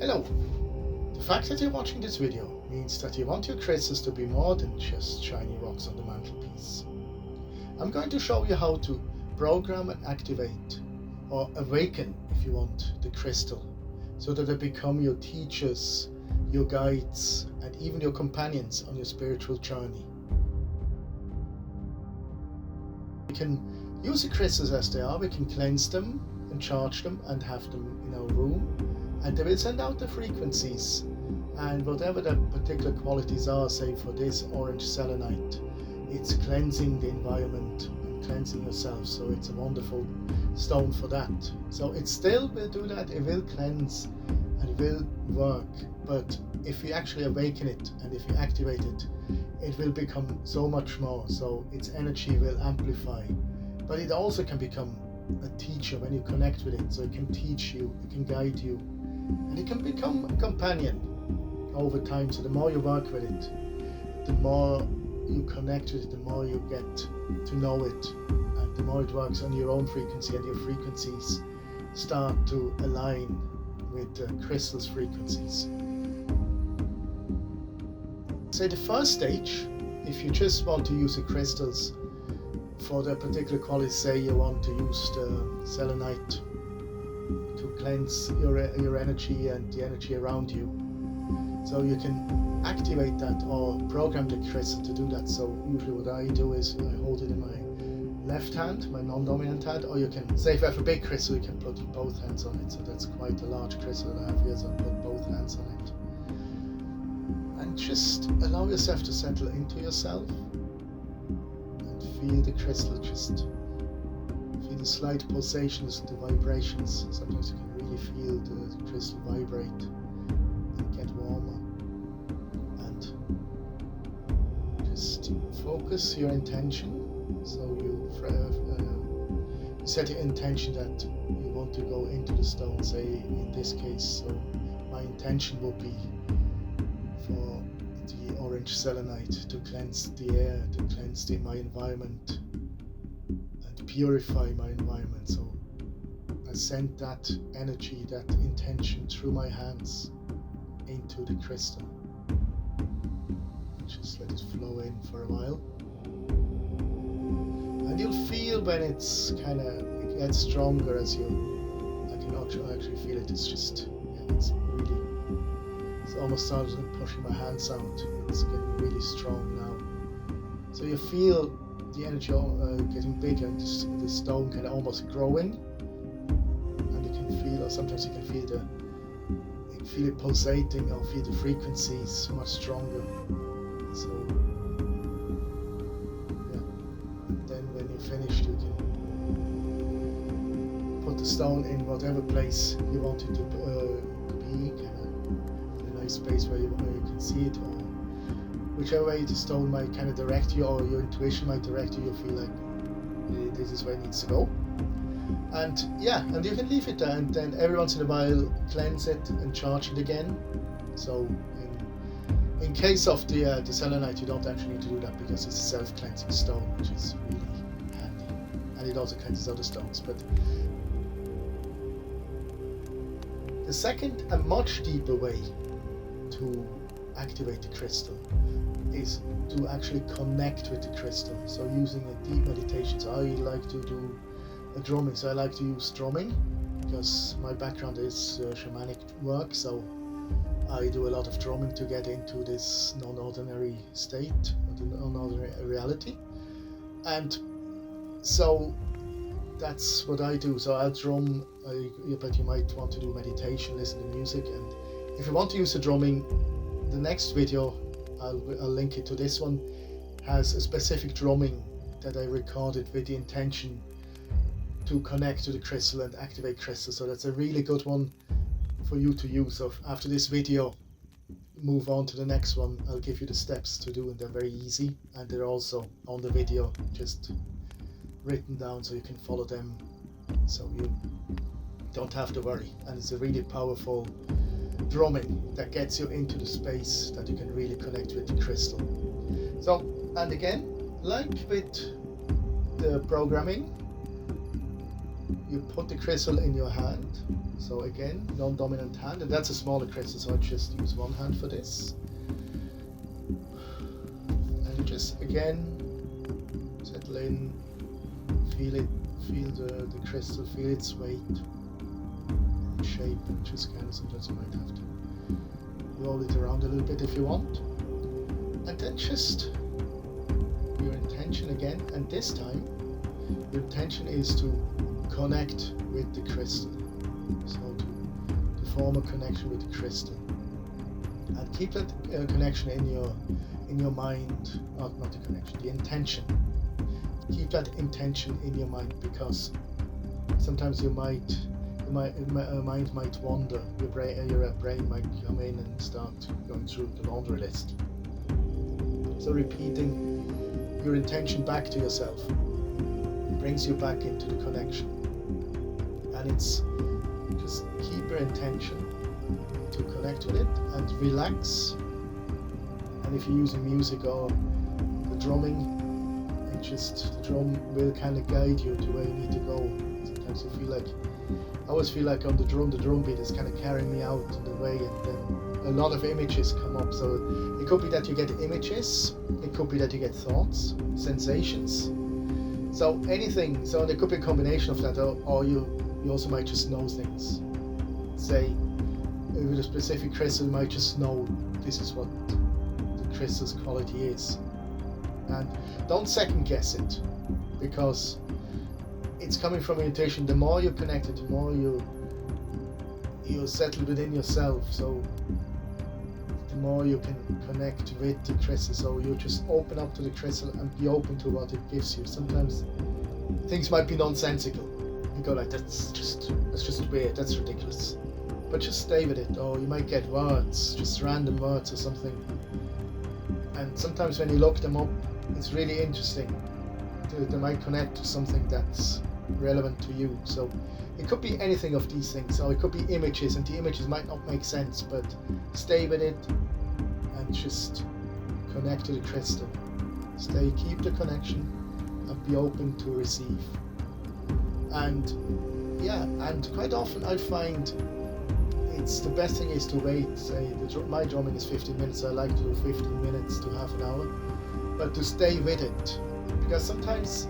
Hello. The fact that you're watching this video means that you want your crystals to be more than just shiny rocks on the mantelpiece. I'm going to show you how to program and activate, or awaken if you want, the crystal, so that they become your teachers, your guides, and even your companions on your spiritual journey. We can use the crystals as they are. We can cleanse them and charge them and have them in our room, and they will send out the frequencies, and whatever the particular qualities are. Say for this orange selenite, it's cleansing the environment and cleansing yourself, so it's a wonderful stone for that. So it still will do that, it will cleanse and it will work, but if you actually awaken it and if you activate it, it will become so much more, so its energy will amplify. But it also can become a teacher when you connect with it, so it can teach you, it can guide you, and it can become a companion over time. So the more you work with it, the more you connect with it, the more you get to know it, and the more it works on your own frequency, and your frequencies start to align with the crystal's frequencies. Say the first stage, if you just want to use the crystals for the particular quality, say you want to use the selenite to cleanse your energy and the energy around you, so you can activate that or program the crystal to do that. So usually what I do is I hold it in my left hand, my non-dominant hand, or you can, say if you have a big crystal, you can put both hands on it. So that's quite a large crystal that I have here, so I put both hands on it. And just allow yourself to settle into yourself and feel the crystal, just feel the slight pulsations, the vibrations. Sometimes you can really feel the crystal vibrate and get warmer. And just focus your intention. So you set your intention that you want to go into the stone. Say in this case, so my intention will be for the orange selenite to cleanse the air, to cleanse my environment and purify my environment. So I send that energy, that intention through my hands into the crystal. Just let it flow in for a while. And you'll feel when it's it gets stronger as I can actually feel it. It's just, it's almost starting to pushing my hands out. It's getting really strong now. So you feel the energy getting bigger, and the stone kind of almost growing. And you can feel, or sometimes you can feel it pulsating, or feel the frequencies much stronger. So then when you're finished, you can put the stone in whatever place you want it to be, in a nice space where you can see it, or whichever way the stone might kind of direct you, or your intuition might direct you. You feel like this is where it needs to go, and and you can leave it there, and then every once in a while cleanse it and charge it again. So in case of the selenite, you don't actually need to do that, because it's a self-cleansing stone, which is really handy, and it also cleanses other stones. But the second and much deeper way to activate the crystal is to actually connect with the crystal. So using a deep meditation. So I like to do a drumming. So I like to use drumming because my background is shamanic work. So I do a lot of drumming to get into this non-ordinary state, or the non-ordinary reality. And so that's what I do. So I'll drum, but you might want to do meditation, listen to music. And if you want to use the drumming, the next video, I'll link it to this one, has a specific drumming that I recorded with the intention to connect to the crystal and activate crystal. So that's a really good one for you to use. So after this video, move on to the next one. I'll give you the steps to do, and they're very easy, and they're also on the video, just written down, so you can follow them, so you don't have to worry. And it's a really powerful drumming that gets you into the space that you can really connect with the crystal. So, and again, like with the programming, you put the crystal in your hand. So again, non-dominant hand, and that's a smaller crystal, so I just use one hand for this. And you just again settle in, feel it, feel the crystal, feel its weight, shape, and just kind of sometimes you might have to roll it around a little bit if you want. And then just your intention again, and this time your intention is to connect with the crystal. So to form a connection with the crystal. And keep that connection in your mind, not the connection, the intention. Keep that intention in your mind, because sometimes your mind might wander. Your brain might come in and start going through the laundry list. So repeating your intention back to yourself brings you back into the connection. And it's just keep your intention to connect with it and relax. And if you're using music or the drumming, the drum will kind of guide you to where you need to go. Sometimes I always feel like on the drum beat is kind of carrying me out in the way, and then a lot of images come up. So it could be that you get images, it could be that you get thoughts, sensations. So anything, so there could be a combination of that, or you also might just know things. Say, with a specific crystal, you might just know this is what the crystal's quality is. And don't second guess it, because it's coming from your intuition. The more you're connected, the more you're settled within yourself. So the more you can connect with the crystal. So you just open up to the crystal and be open to what it gives you. Sometimes things might be nonsensical. You go like, that's just weird, that's ridiculous. But just stay with it. Or you might get words, just random words or something. And sometimes when you look them up, it's really interesting. They might connect to something that's relevant to you. So it could be anything of these things. So it could be images, and the images might not make sense, but stay with it and just connect to the crystal. Keep the connection and be open to receive. And quite often I find it's the best thing is to wait. Say my drumming is 15 minutes. So I like to do 15 minutes to half an hour, but to stay with it, because sometimes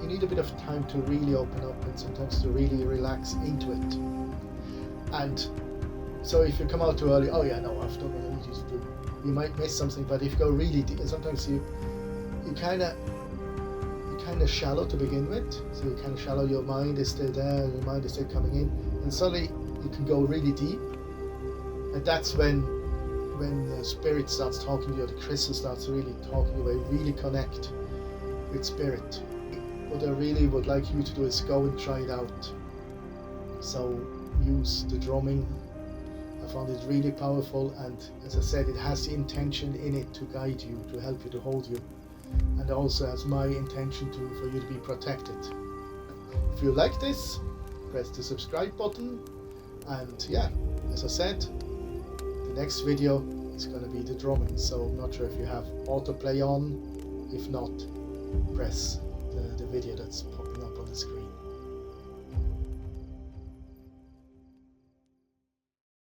you need a bit of time to really open up, and sometimes to really relax into it. And so if you come out too early, I've done what I need you to do, you might miss something. But if you go really deep, sometimes you kind of shallow to begin with. So you kind of shallow, your mind is still there, your mind is still coming in, and suddenly you can go really deep. And that's when the spirit starts talking to you, the crystal starts really talking to you, really connect with spirit. What I really would like you to do is go and try it out. So use the drumming. I found it really powerful, and as I said, it has the intention in it to guide you, to help you, to hold you, and also has my intention for you to be protected. If you like this, press the subscribe button, and as I said, the next video is going to be the drumming. So I'm not sure if you have autoplay on. If not, press the video that's popping up on the screen.